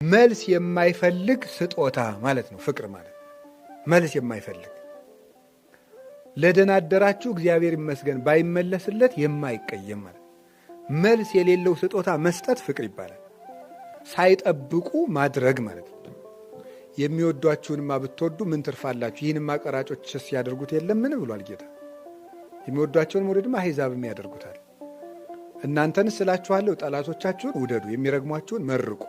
መልስ የማይፈልግ ስጦታ ማለት ነው። ፍቅር ማለት መልስ የማይፈልግ ለደናደራችሁ እግዚአብሔር ይመስገን ባይመለስለት የማይቀየም ማለት መልስ የሌለው ስጦታ መስጠት ፍቅር ይባላል። ሳይጠብቁ ማድረግ ማለት ነው። የሚወዷችሁንማ ብትወዱ ምን ትርፋላችሁ? ይህንማ ቀራጮችስ ያደርጉት የለም ምን ብሏል ጌታ? የሚወዷቸውን መውደድማ አሕዛብም ያደርጉታል። እናንተን ስላችኋለሁ ጠላቶቻችሁን ውደዱ፣ የሚረግሟችሁን መርቁ፣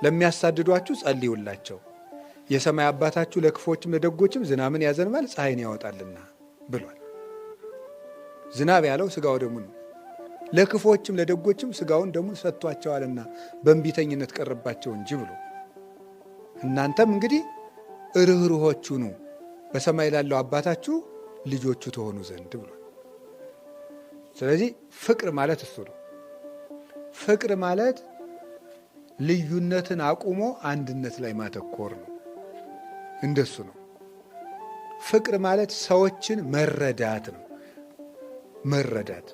ለሚያሳድዷችሁ ጸልዩላቸው። የሰማይ አባታችሁ ለክፎችም ለደጎችም ዝናምን ያዘንባል ፀሐይን ያወጣልና ብሏል። ዝናብ ያለው ስጋው ደሙን ለክፎችም ለደጎችም ስጋውን ደሙን ሰጥቷቸዋልና በእንቢተኝነት ቀረባቸው እንጂ ብሎ እናንተም እንግዲህ ርኅሩኆች ሁኑ በሰማይ ላለው አባታችሁ ልጆቹ ተሆኑ ዘንድ ብሏል። ስለዚህ ፍቅር ማለት እሱ ነው። ፍቅር ማለት ልዩነትን አቁሞ አንድነት ላይ ማተኮር ነው። እንደሱ ነው። ፍቅር ማለት ሰዎችን መረዳት ነው። መረዳት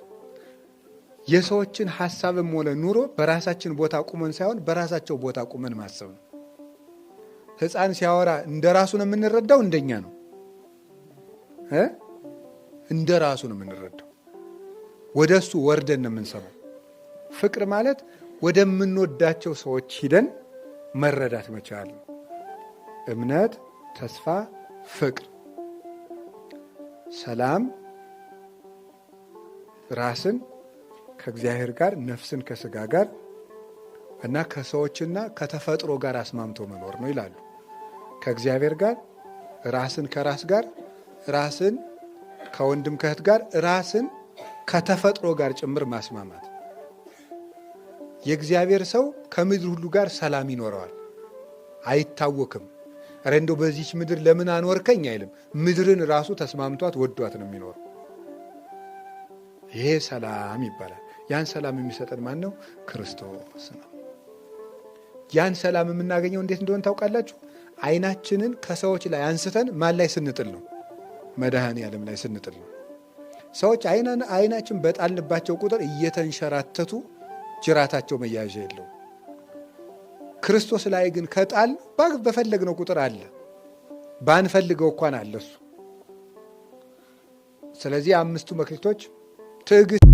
የሰዎችን ሐሳብም ሆነ ኑሮ በራሳችን ቦታ ቁመን ሳይሆን በራሳቸው ቦታ ቁመን ማሰብ ነው። ሕፃን ሲያወራ እንደራሱ ነው የምንረዳው፣ እንደኛ ነው እንደራሱ ነው የምንረዳው። ወደሱ ወርደን ነው የምንሰማው። ፍቅር ማለት ወደምንወዳቸው ሰዎች ሂደን መረዳት መቻል ነው። እምነት፣ ተስፋ፣ ፍቅር፣ ሰላም፣ ራስን ከእግዚአብሔር ጋር ነፍስን ከስጋ ጋር እና ከሰዎችና ከተፈጥሮ ጋር አስማምቶ መኖር ነው ይላሉ። ከእግዚአብሔር ጋር፣ ራስን ከራስ ጋር፣ ራስን ከወንድም ከእህት ጋር፣ ራስን ከተፈጥሮ ጋር ጭምር ማስማማት። የእግዚአብሔር ሰው ከምድር ሁሉ ጋር ሰላም ይኖረዋል፣ አይታወክም። ኧረ እንደው በዚች ምድር ለምን አኖርከኝ አይልም። ምድርን ራሱ ተስማምቷት ወዷት ነው የሚኖረው። ይሄ ሰላም ይባላል። ያን ሰላም የሚሰጠን ማን ነው? ክርስቶስ ነው። ያን ሰላም የምናገኘው እንዴት እንደሆነ ታውቃላችሁ? ዓይናችንን ከሰዎች ላይ አንስተን ማን ላይ ስንጥል ነው? መድኃኔዓለም ላይ ስንጥል ነው። ሰዎች ዓይናችን በጣልንባቸው ቁጥር እየተንሸራተቱ ጅራታቸው መያዣ የለው። ክርስቶስ ላይ ግን ከጣል በፈለግነው ቁጥር አለ፣ ባንፈልገው እንኳን አለ እሱ። ስለዚህ 5ቱ መክሊቶች ትዕግስት